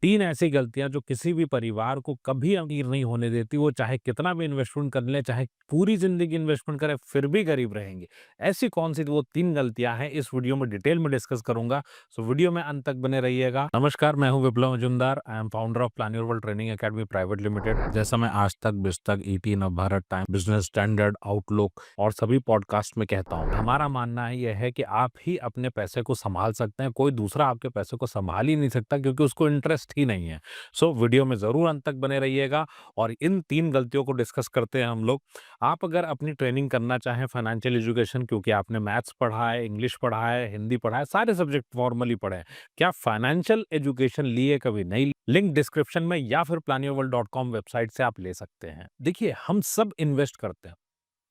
3 ऐसी गलतियाँ जो किसी भी परिवार को कभी अमीर नहीं होने देती, वो चाहे कितना भी इन्वेस्टमेंट कर लें, चाहे पूरी ज़िंदगी इन्वेस्टमेंट करें, फिर भी गरीब रहेंगे। ऐसी कौन-सी वो 3 गलतियाँ हैं, इस वीडियो में डिटेल में डिस्कस करूँगा, सो वीडियो में अंत तक बने रहिएगा। नमस्कार, मैं हूँ Biplab Majumdar, I am founder of plan your world training academy private limited. जैसा मैं Aaj Tak, biz Tak, ET, Navbharat time, business standard, outlook और सभी पॉडकास्ट में कहता हूँ, हमारा मानना है ये है कि आप ही अपने पैसे को सँभाल सकते हैं, कोई दूसरा आपके पैसे को सँभाल ही नहीं सकता क्योंकि उसको इंटरेस्ट ही नहीं है। सो वीडियो में ज़रूर अंत तक बने रहिएगा और इन 3 गलतियों को डिस्कस करते हैं हम लोग। आप अगर अपनी ट्रेनिंग करना चाहें फाइनेंशियल एजुकेशन क्योंकि आपने मैथ्स पढ़ा है, इंग्लिश पढ़ा है, हिंदी पढ़ा है, सारे सब्जेक्ट फॉर्मली पढ़े हैं। क्या फाइनेंशियल एजुकेशन लिए कभी नहीं? लिंक डिस्क्रिप्शन में या फिर planyourworld.com वेबसाइट से आप ले सकते हैं। देखिए, हम सब इन्वेस्ट करते हैं।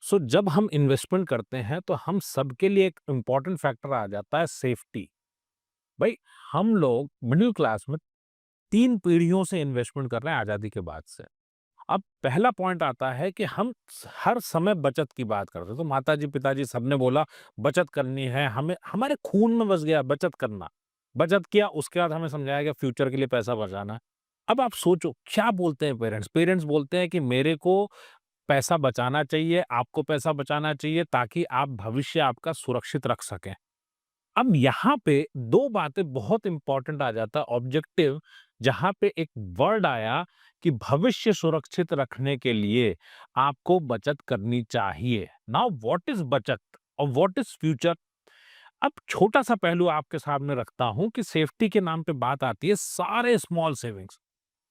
सो जब हम इन्वेस्टमेंट करते हैं तो हम सबके लिए एक इम्पोर्टेंट फैक्टर आ जाता है सेफ्टी। भाई, हम लोग मिडिल क्लास में 3 पीढ़ियों से इन्वेस्टमेंट कर रहे हैं आज़ादी के बाद से। अब पहला पॉइंट आता है कि हम हर समय बचत की बात करते हैं। तो माताजी, पिताजी सबने बोला बचत करनी है, हमें हमारे खून में बस गया बचत करना। बचत किया, उसके बाद हमें समझाया गया फ्यूचर के लिए पैसा बचाना है। अब आप सोचो क्या बोलते हैं पेरेंट्स? पेरेंट्स बोलते हैं कि मेरे को पैसा बचाना चाहिए, आपको पैसा बचाना चाहिए ताकि आप भविष्य आपका सुरक्षित रख सकें। अब यहाँ पे 2 बातें बहुत इंपॉर्टेंट आ जाता है ऑब्जेक्टिव, जहाँ पे एक वर्ड आया कि भविष्य सुरक्षित रखने के लिए आपको बचत करनी चाहिए। नाउ व्हाट इज़ बचत और व्हाट इज़ फ्यूचर? अब छोटा-सा पहलू आपके सामने रखता हूँ कि सेफ्टी के नाम पे बात आती है सारे स्मॉल सेविंग्स।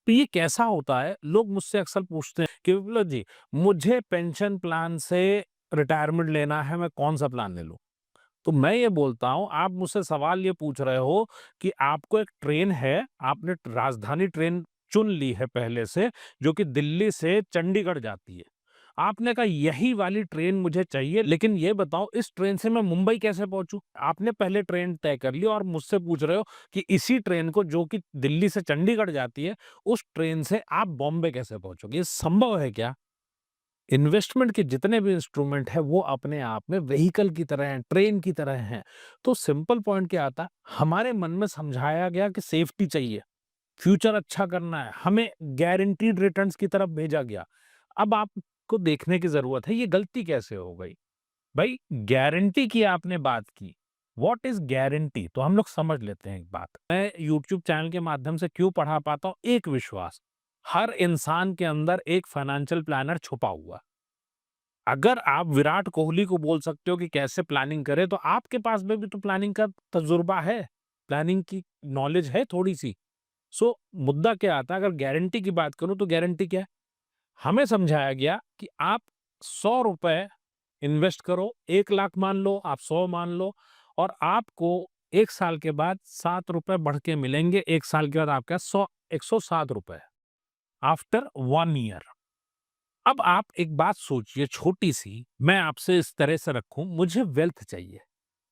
तो ये कैसा होता है? लोग मुझसे अक्सर पूछते हैं कि विप्लव जी, मुझे पेंशन प्लान से रिटायरमेंट लेना है, मैं कौन-सा प्लान ले लूँ? तो मैं ये बोलता हूँ, आप मुझसे सवाल ये पूछ रहे हो कि आपको एक ट्रेन है, आपने राजधानी ट्रेन चुन ली है पहले से, जो कि दिल्ली से चंडीगढ़ जाती है। आपने कहा यही वाली ट्रेन मुझे चाहिए, लेकिन ये बताओ इस ट्रेन से मैं मुंबई कैसे पहुँचूँ? आपने पहले ट्रेन तय कर ली और मुझसे पूछ रहे हो कि इसी ट्रेन को जो कि दिल्ली से चंडीगढ़ जाती है, उस ट्रेन से आप बॉम्बे कैसे पहुँचोगे? ये संभव है क्या? इन्वेस्टमेंट के जितने भी इंस्ट्रूमेंट है वो अपने आप में व्हीकल की तरह हैं, ट्रेन की तरह हैं। तो सिंपल पॉइंट क्या आता है, हमारे मन में समझाया गया कि सेफ्टी चाहिए, फ्यूचर अच्छा करना है, हमें गारंटीड रिटर्न्स की तरफ भेजा गया। अब आपको देखने की ज़रूरत है ये गलती कैसे हो गई? भाई, गारंटी की आपने बात की, व्हाट इज़ गारंटी? तो हम लोग समझ लेते हैं एक बात। मैं यूट्यूब चैनल के माध्यम से क्यों पढ़ा पाता हूँ? एक विश्वास, हर इंसान के अंदर एक फाइनेंशियल प्लानर छुपा हुआ है। अगर आप विराट कोहली को बोल सकते हो कि कैसे प्लानिंग करें, तो आपके पास में भी तो प्लानिंग का तजुर्बा है, प्लानिंग की नॉलेज है थोड़ी-सी। सो मुद्दा क्या आता है, अगर गारंटी की बात करूँ तो गारंटी क्या है? हमें समझाया गया कि आप ₹100 इन्वेस्ट करो, 1 लाख मान लो, आप 100 मान लो और आपको 1 साल के बाद ₹7 बढ़ के मिलेंगे। 1 साल के बाद आपका 100 ₹107 आफ्टर 1 ईयर। अब आप एक बात सोचिए छोटी-सी, मैं आपसे इस तरह से रखूँ, मुझे वेल्थ चाहिए।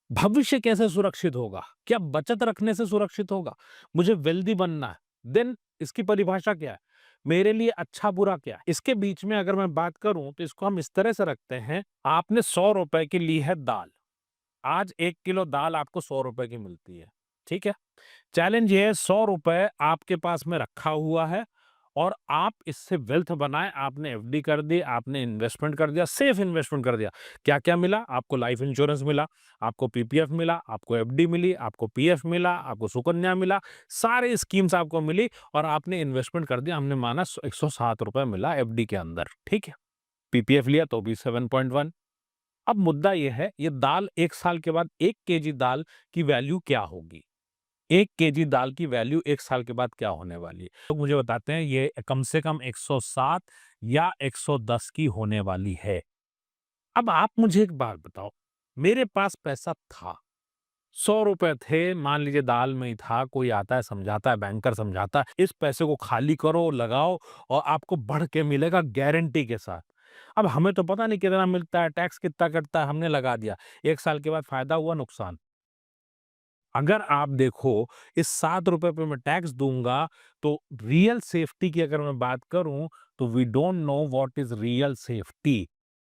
भविष्य कैसे सुरक्षित होगा? क्या बचत रखने से सुरक्षित होगा? मुझे वेल्दी बनना है, देन इसकी परिभाषा क्या है? मेरे लिए अच्छा-बुरा क्या है? इसके बीच में अगर मैं बात करूँ, तो इसको हम इस तरह से रखते हैं, आपने ₹100 की ली है दाल। आज 1 किलो दाल आपको ₹100 की मिलती है, ठीक है? चैलेंज ये है ₹100 आपके पास में रखा हुआ है और आप इससे वेल्थ बनाएँ, आपने एफडी कर दी, आपने इन्वेस्टमेंट कर दिया, सेफ इन्वेस्टमेंट कर दिया। क्या-क्या मिला? आपको लाइफ इंश्योरेंस मिला, आपको पीपीएफ मिला, आपको एफडी मिली, आपको पीएफ मिला, आपको सुकन्या मिला, सारी स्कीम्स आपको मिली और आपने इन्वेस्टमेंट कर दिया, हमने माना ₹107 मिला एफडी के अंदर, ठीक है? पीपीएफ लिया तो भी 7.1। अब मुद्दा ये है, ये दाल 1 साल के बाद 1 केजी दाल की वैल्यू क्या होगी? 1 केजी दाल की वैल्यू 1 साल के बाद क्या होने वाली है? तो मुझे बताते हैं ये कम से कम 107 या 110 की होने वाली है। अब आप मुझे एक बात बताओ, मेरे पास पैसा था, ₹100 थे, मान लीजिए दाल में ही था, कोई आता है समझाता है, बैंकर समझाता है, इस पैसे को खाली करो, लगाओ और आपको बढ़ के मिलेगा गारंटी के साथ। अब हमें तो पता नहीं कितना मिलता है, टैक्स कितना कटता है, हमने लगा दिया। 1 साल के बाद फायदा हुआ, नुकसान? अगर आप देखो इस ₹7 पे मैं टैक्स दूँगा, तो रियल सेफ्टी की अगर मैं बात करूँ, तो we don't know what is real safety.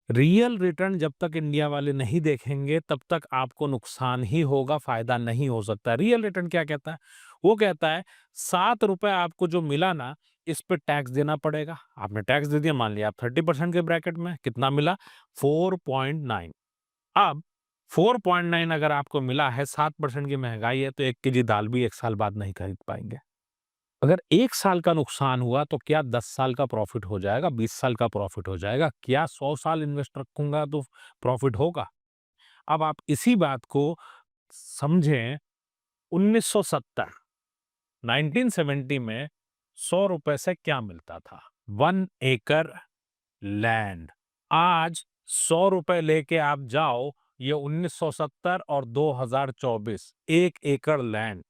Real return जब तक इंडिया वाले नहीं देखेंगे तब तक आपको नुकसान ही होगा, फायदा नहीं हो सकता। रियल रिटर्न क्या कहता है? वो कहता है 7 रुपए आपको जो मिला ना, इस पे टैक्स देना पड़ेगा। आपने टैक्स दे दिया, मान लिया आप 30% के ब्रैकेट में, कितना मिला? 4.9। अब 4.9 अगर आपको मिला है, 7% की महंगाई है, तो 1 केजी दाल भी 1 साल बाद नहीं खरीद पाएँगे। अगर 1 साल का नुकसान हुआ तो क्या 10 साल का प्रॉफिट हो जाएगा, 20 साल का प्रॉफिट हो जाएगा? क्या 100 साल इन्वेस्ट रखूँगा तो प्रॉफिट होगा? अब आप इसी बात को समझें। 1970 1970 में ₹100 से क्या मिलता था? 1 एकड़ लैंड। आज ₹100 लेके आप जाओ, ये 1970 और 2024, 1 एकड़ लैंड।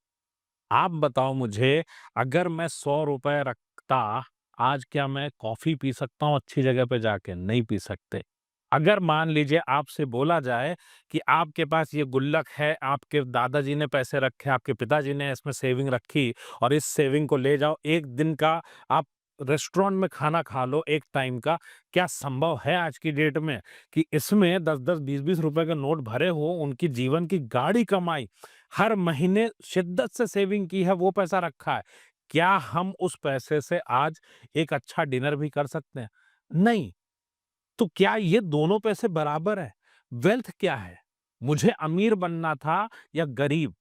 आप बताओ मुझे, अगर मैं ₹100 रखता, आज क्या मैं कॉफ़ी पी सकता हूँ अच्छी जगह पे जाके? नहीं पी सकते। अगर मान लीजिए आपसे बोला जाए कि आपके पास ये गुल्लक है, आपके दादाजी ने पैसे रखे, आपके पिताजी ने इसमें सेविंग रखी और इस सेविंग को ले जाओ, 1 दिन का आप रेस्टोरेंट में खाना खा लो 1 टाइम का, क्या संभव है आज की डेट में कि इसमें 10-10, 20-20 रुपए के नोट भरे हों, उनकी जीवन की गाढ़ी कमाई, हर महीने शिद्दत से सेविंग की है, वो पैसा रखा है। क्या हम उस पैसे से आज एक अच्छा डिनर भी कर सकते हैं? नहीं। तो क्या ये दोनों पैसे बराबर है? वेल्थ क्या है? मुझे अमीर बनना था या गरीब?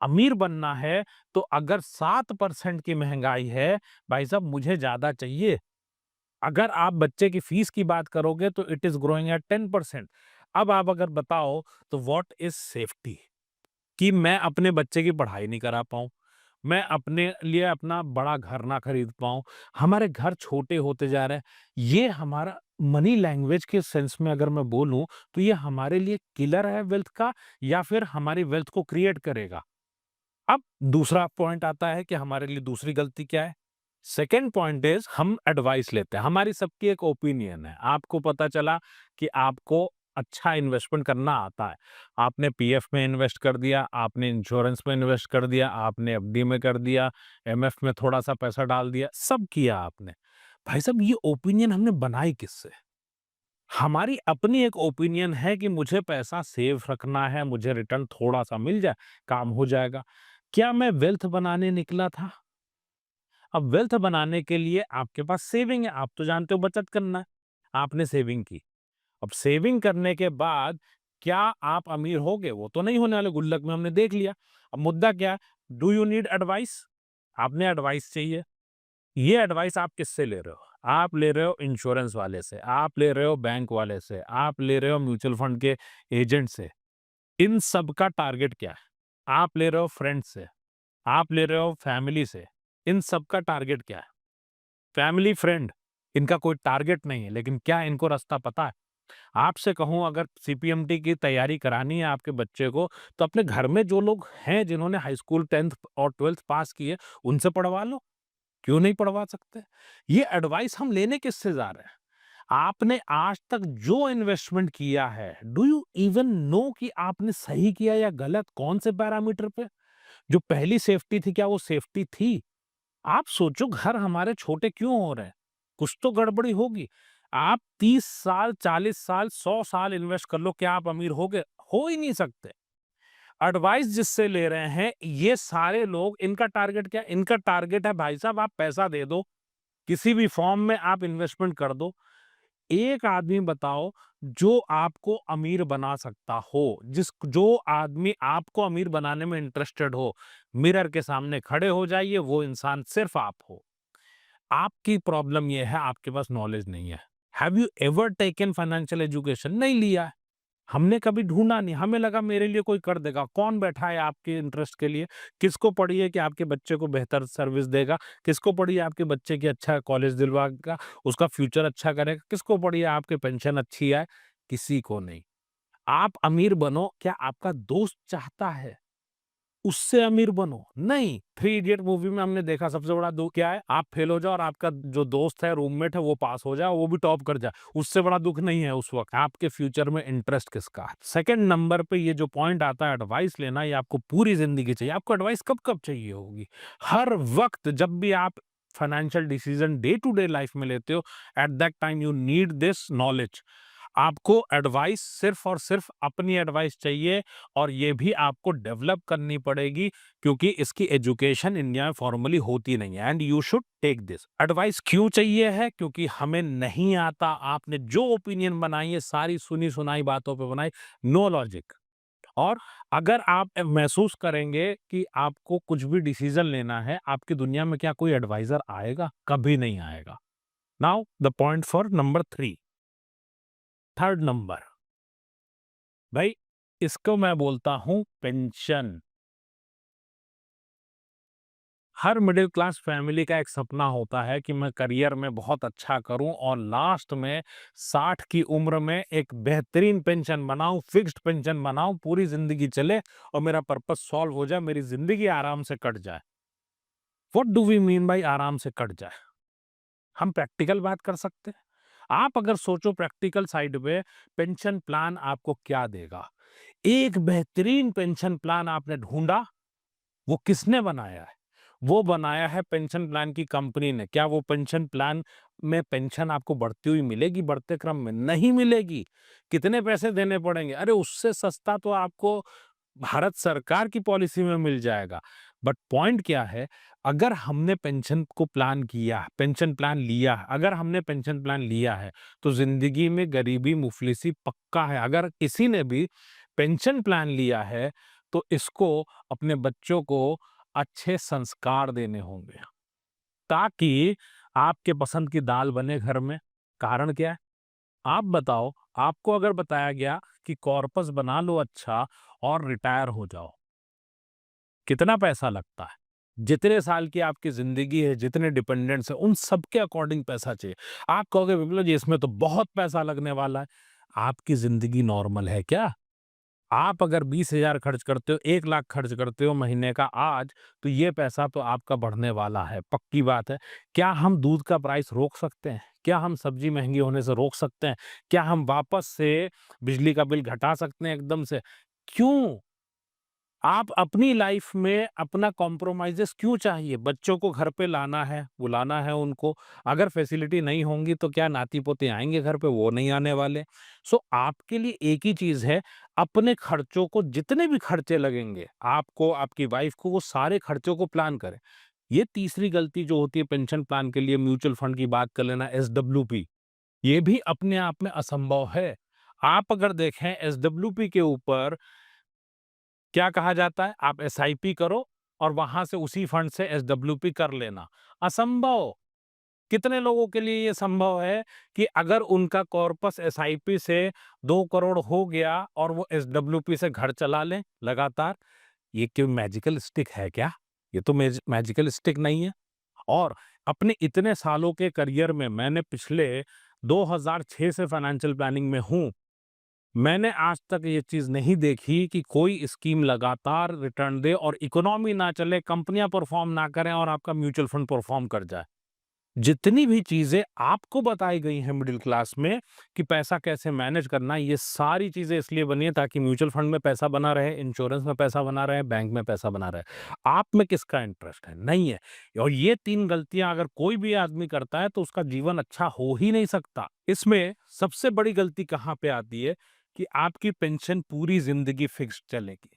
अमीर बनना है तो अगर 7% की महंगाई है, भाई साहब मुझे ज़्यादा चाहिए। अगर आप बच्चे की फीस की बात करोगे तो इट इज़ ग्रोइंग एट 10%। अब आप अगर बताओ तो व्हाट इज़ सेफ्टी? कि मैं अपने बच्चे की पढ़ाई नहीं करा पाऊँ, मैं अपने लिए अपना बड़ा घर ना खरीद पाऊँ, हमारे घर छोटे होते जा रहे हैं। ये हमारा मनी लैंग्वेज के सेंस में अगर मैं बोलूँ, तो ये हमारे लिए किलर है वेल्थ का या फिर हमारी वेल्थ को क्रिएट करेगा? अब दूसरा पॉइंट आता है कि हमारे लिए दूसरी गलती क्या है? सेकंड पॉइंट इज़ हम एडवाइस लेते हैं। हमारी सबकी एक ओपिनियन है। आपको पता चला कि आपको अच्छा इन्वेस्टमेंट करना आता है। आपने पीएफ में इन्वेस्ट कर दिया, आपने इंश्योरेंस में इन्वेस्ट कर दिया, आपने एफडी में कर दिया, एमएफ में थोड़ा-सा पैसा डाल दिया, सब किया आपने। भाई साहब ये ओपिनियन हमने बनाई किससे? हमारी अपनी एक ओपिनियन है कि मुझे पैसा सेव रखना है, मुझे रिटर्न थोड़ा-सा मिल जाए, काम हो जाएगा। क्या मैं वेल्थ बनाने निकला था? अब वेल्थ बनाने के लिए आपके पास सेविंग है, आप तो जानते हो बचत करना है, आपने सेविंग की। अब सेविंग करने के बाद क्या आप अमीर होगे? वो तो नहीं होने वाले, गुल्लक में हमने देख लिया। अब मुद्दा क्या है? Do you need advice? आपने एडवाइस चाहिए। ये एडवाइस आप किससे ले रहे हो? आप ले रहे हो इंश्योरेंस वाले से, आप ले रहे हो बैंक वाले से, आप ले रहे हो म्यूचुअल फंड के एजेंट से। इन सब का टारगेट क्या है? आप ले रहे हो फ्रेंड से, आप ले रहे हो फैमिली से। इन सब का टारगेट क्या है? फैमिली, फ्रेंड, इनका कोई टारगेट नहीं है, लेकिन क्या इनको रास्ता पता है? आपसे कहूँ अगर सीपीएमटी की तैयारी करानी है आपके बच्चे को, तो अपने घर में जो लोग हैं जिन्होंने हाई स्कूल 10th और 12th पास की है, उनसे पढ़वा लो। क्यों नहीं पढ़वा सकते? ये एडवाइस हम लेने किससे जा रहे हैं? आपने आज तक जो इन्वेस्टमेंट किया है, डू यू इवन नो कि आपने सही किया या गलत? कौन से पैरामीटर पे? जो पहली सेफ्टी थी, क्या वो सेफ्टी थी? आप सोचो घर हमारे छोटे क्यों हो रहे हैं? कुछ तो गड़बड़ी होगी। आप 30 साल, 40 साल, 100 साल इन्वेस्ट कर लो, क्या आप अमीर होगे? हो ही नहीं सकते। एडवाइस जिससे ले रहे हैं, ये सारे लोग, इनका टारगेट क्या है? इनका टारगेट है भाई साहब आप पैसा दे दो, किसी भी फॉर्म में आप इन्वेस्टमेंट कर दो। एक आदमी बताओ जो आपको अमीर बना सकता हो, जो आदमी आपको अमीर बनाने में इंटरेस्टेड हो, मिरर के सामने खड़े हो जाइए, वो इंसान सिर्फ आप हो। आपकी प्रॉब्लम ये है आपके पास नॉलेज नहीं है। Have you ever taken financial education? नहीं लिया है। हमने कभी ढूँढा नहीं, हमें लगा मेरे लिए कोई कर देगा। कौन बैठा है आपके इंटरेस्ट के लिए? किसको पड़ी है कि आपके बच्चे को बेहतर सर्विस देगा? किसको पड़ी है आपके बच्चे की अच्छा कॉलेज दिलवाएगा, उसका फ्यूचर अच्छा करेगा? किसको पड़ी है आपकी पेंशन अच्छी आए? किसी को नहीं। आप अमीर बनो, क्या आपका दोस्त चाहता है? उससे अमीर बनो। नहीं, थ्री इडियट मूवी में हमने देखा सबसे बड़ा दुःख क्या है? आप फेल हो जाओ और आपका जो दोस्त है, रूममेट है, वो पास हो जाए, वो भी टॉप कर जाए। उससे बड़ा दुःख नहीं है उस वक़्त। आपके फ्यूचर में इंटरेस्ट किसका है? सेकंड नंबर पे ये जो पॉइंट आता है एडवाइस लेना, ये आपको पूरी ज़िंदगी चाहिए। आपको एडवाइस कब-कब चाहिए होगी? हर वक़्त जब भी आप financial decision day to day life में लेते हो, at that time you need this knowledge. आपको एडवाइस सिर्फ और सिर्फ अपनी एडवाइस चाहिए, और ये भी आपको डेवलप करनी पड़ेगी, क्योंकि इसकी एजुकेशन इंडिया में फॉर्मली होती नहीं है, and you should take this advice. क्यों चाहिए है? क्योंकि हमें नहीं आता। आपने जो ओपिनियन बनाई है सारी सुनी सुनाई बातों पे बनाई, नो लॉजिक। और अगर आप महसूस करेंगे कि आपको कुछ भी डिसीजन लेना है, आपकी दुनिया में क्या कोई एडवाइजर आएगा? कभी नहीं आएगा। Now the point for number 3, third number, भाई इसको मैं बोलता हूं पेंशन। हर मिडिल क्लास फैमिली का एक सपना होता है कि मैं करियर में बहुत अच्छा करूं और लास्ट में 60 की उम्र में एक बेहतरीन पेंशन बनाऊं, फिक्स्ड पेंशन बनाऊं, पूरी जिंदगी चले और मेरा पर्पस सॉल्व हो जाए, मेरी जिंदगी आराम से कट जाए। What do we mean by आराम से कट जाए? हम प्रैक्टिकल बात कर सकते हैं। आप अगर सोचो प्रैक्टिकल साइड पे, पेंशन प्लान आपको क्या देगा? एक बेहतरीन पेंशन प्लान आपने ढूंढा, वो किसने बनाया है? वो बनाया है पेंशन प्लान की कंपनी ने। क्या वो पेंशन प्लान में पेंशन आपको बढ़ती हुई मिलेगी? बढ़ते क्रम में नहीं मिलेगी। कितने पैसे देने पड़ेंगे? अरे उससे सस्ता तो आपको भारत सरकार की पॉलिसी में मिल जाएगा। बट पॉइंट क्या है, अगर हमने पेंशन को प्लान किया, पेंशन प्लान लिया, अगर हमने पेंशन प्लान लिया है, तो जिंदगी में गरीबी मुफलिसी पक्का है। अगर किसी ने भी पेंशन प्लान लिया है, तो इसको अपने बच्चों को अच्छे संस्कार देने होंगे, ताकि आपके पसंद की दाल बने घर में। कारण क्या है? आप बताओ, आपको अगर बताया गया कि कॉर्पस बना लो अच्छा और रिटायर हो जाओ, कितना पैसा लगता है? जितने साल की आपकी जिंदगी है, जितने डिपेंडेंट्स हैं, उन सबके अकॉर्डिंग पैसा चाहिए। आप कहोगे विप्लव जी इसमें तो बहुत पैसा लगने वाला है। आपकी जिंदगी नॉर्मल है क्या? आप अगर 20,000 खर्च करते हो, 1 लाख खर्च करते हो महीने का आज, तो ये पैसा तो आपका बढ़ने वाला है, पक्की बात है। क्या हम दूध का प्राइस रोक सकते हैं? क्या हम सब्जी महंगी होने से रोक सकते हैं? क्या हम वापस से बिजली का बिल घटा सकते हैं एकदम से? क्यों? आप अपनी लाइफ में अपना कॉम्प्रोमाइज़ेज़ क्यों चाहिए? बच्चों को घर पे लाना है, बुलाना है उनको, अगर फैसिलिटी नहीं होंगी तो क्या नाती-पोते आएँगे घर पे? वो नहीं आने वाले। सो आपके लिए एक ही चीज़ है, अपने खर्चों को, जितने भी खर्चे लगेंगे, आपको, आपकी वाइफ को, वो सारे खर्चों को प्लान करें। ये तीसरी गलती जो होती है पेंशन प्लान के लिए, म्यूचुअल फंड की बात कर लेना, एसडब्ल्यूपी, ये भी अपने आप में असंभव है। आप अगर देखें एसडब्ल्यूपी के ऊपर क्या कहा जाता है? आप एसआईपी करो और वहां से उसी फंड से एसडब्ल्यूपी कर लेना। असंभव। कितने लोगों के लिए ये संभव है कि अगर उनका कॉर्पस एसआईपी से 2 करोड़ हो गया और वो एसडब्ल्यूपी से घर चला लें लगातार? ये क्यों मैजिकल स्टिक है क्या? ये तो मैजिकल स्टिक नहीं है। और अपने इतने सालों के करियर में मैंने पिछले 2006 से फाइनेंशियल प्लानिंग में हूं, मैंने आज तक ये चीज़ नहीं देखी कि कोई स्कीम लगातार रिटर्न दे और इकोनॉमी ना चले, कंपनियां परफॉर्म ना करें और आपका म्यूचुअल फंड परफॉर्म कर जाए। जितनी भी चीज़ें आपको बताई गई हैं मिडिल क्लास में कि पैसा कैसे मैनेज करना है, ये सारी चीज़ें इसलिए बनी है ताकि म्यूचुअल फंड में पैसा बना रहे, इंश्योरेंस में पैसा बना रहे, बैंक में पैसा बना रहे। आप में किसका इंटरेस्ट है? नहीं है। और ये 3 गलतियां अगर कोई भी आदमी करता है तो उसका जीवन अच्छा हो ही नहीं सकता। इसमें सबसे बड़ी गलती कहाँ पे आती है कि आपकी पेंशन पूरी ज़िंदगी फिक्स्ड चलेगी।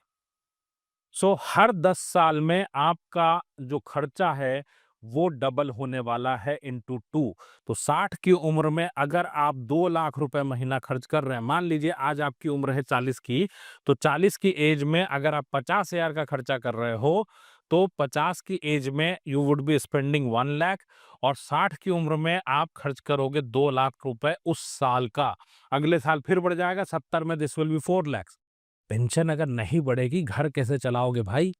सो हर 10 साल में आपका जो खर्चा है वो डबल होने वाला है इंटू 2। तो 60 की उम्र में अगर आप 2 लाख रुपए महीना खर्च कर रहे हैं, मान लीजिए आज आपकी उम्र है 40 की, तो 40 की एज में अगर आप 50,000 का खर्चा कर रहे हो, तो 50 की एज में you would be spending 1 lakh, और 60 की उम्र में आप खर्च करोगे 2 लाख रुपए उस साल का। अगले साल फिर बढ़ जाएगा, 70 में this will be 4 lakh. Pension अगर नहीं बढ़ेगी, घर कैसे चलाओगे भाई?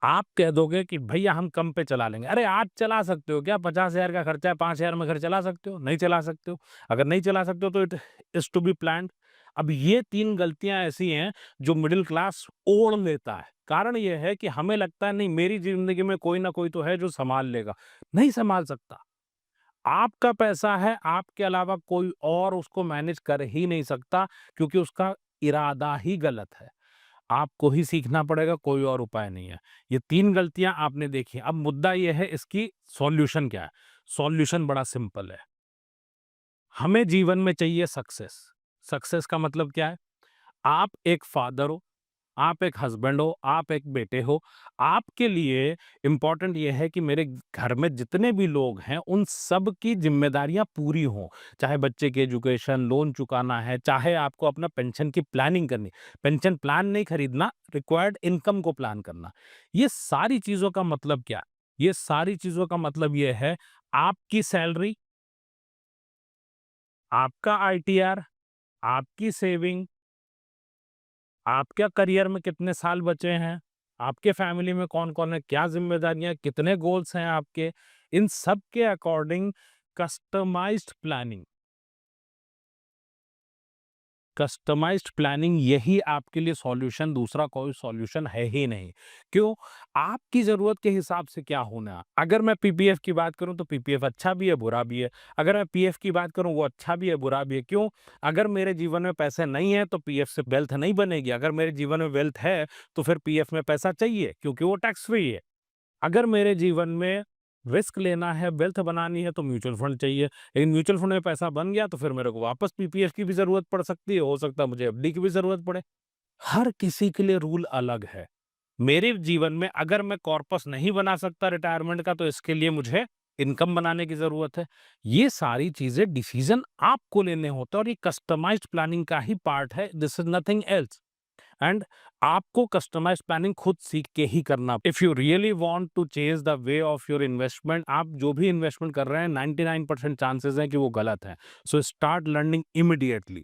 आप कह दोगे कि भैया हम कम पे चला लेंगे। अरे आज चला सकते हो क्या? 50,000 का खर्चा है, 5,000 में घर चला सकते हो? नहीं चला सकते हो। अगर नहीं चला सकते हो तो it is to be planned. अब ये 3 गलतियाँ ऐसी हैं जो मिडिल क्लास ओढ़ लेता है। कारण ये है कि हमें लगता है नहीं मेरी ज़िंदगी में कोई ना कोई तो है जो सँभाल लेगा। नहीं सँभाल सकता। आपका पैसा है, आपके अलावा कोई और उसको मैनेज कर ही नहीं सकता, क्योंकि उसका इरादा ही गलत है। आपको ही सीखना पड़ेगा, कोई और उपाय नहीं है। ये 3 गलतियाँ आपने देखी। अब मुद्दा ये है इसकी सॉल्यूशन क्या है? सॉल्यूशन बड़ा सिंपल है। हमें जीवन में चाहिए सक्सेस। सक्सेस का मतलब क्या है? आप एक फादर हो, आप एक हस्बैंड हो, आप एक बेटे हो। आपके लिए इम्पोर्टेंट ये है कि मेरे घर में जितने भी लोग हैं, उन सब की ज़िम्मेदारियाँ पूरी हों। चाहे बच्चे की एजुकेशन, लोन चुकाना है, चाहे आपको अपना पेंशन की प्लानिंग करनी। पेंशन प्लान नहीं खरीदना, रिक्वायर्ड इनकम को प्लान करना। ये सारी चीज़ों का मतलब क्या है? ये सारी चीज़ों का मतलब ये है, आपकी सैलरी, आपका आईटीआर, आपकी सेविंग, आपके करियर में कितने साल बचे हैं, आपके फैमिली में कौन-कौन है, क्या ज़िम्मेदारियाँ, कितने गोल्स हैं आपके, इन सब के according customized planning customized planning यही आपके लिए सॉल्यूशन, दूसरा कोई सॉल्यूशन है ही नहीं। क्यों? आपकी ज़रूरत के हिसाब से क्या होना है। अगर मैं पीपीएफ की बात करूँ तो पीपीएफ अच्छा भी है, बुरा भी है। अगर मैं पीएफ की बात करूँ वो अच्छा भी है, बुरा भी है। क्यों? अगर मेरे जीवन में पैसे नहीं है तो पीएफ से वेल्थ नहीं बनेगी। अगर मेरे जीवन में वेल्थ है तो फिर पीएफ में पैसा चाहिए क्योंकि वो टैक्स फ्री है। अगर मेरे जीवन में रिस्क लेना है, वेल्थ बनानी है तो म्यूचुअल फंड चाहिए। लेकिन म्यूचुअल फंड में पैसा बन गया तो फिर मेरे को वापस पीपीएफ की भी ज़रूरत पड़ सकती है, हो सकता है मुझे एफडी की भी ज़रूरत पड़े। हर किसी के लिए रूल अलग है। मेरे जीवन में अगर मैं कॉर्पस नहीं बना सकता रिटायरमेंट का तो इसके लिए मुझे इनकम बनाने की ज़रूरत है। ये सारी चीज़ें डिसीज़न आपको लेने होते हैं और ये कस्टमाइज्ड प्लानिंग का ही पार्ट है, this is nothing else. And आपको कस्टमाइज्ड प्लानिंग खुद सीख के ही करना। If you really want to change the way of your investment, आप जो भी इन्वेस्टमेंट कर रहे हैं 99% चांसेस हैं कि वो गलत है। So start learning immediately.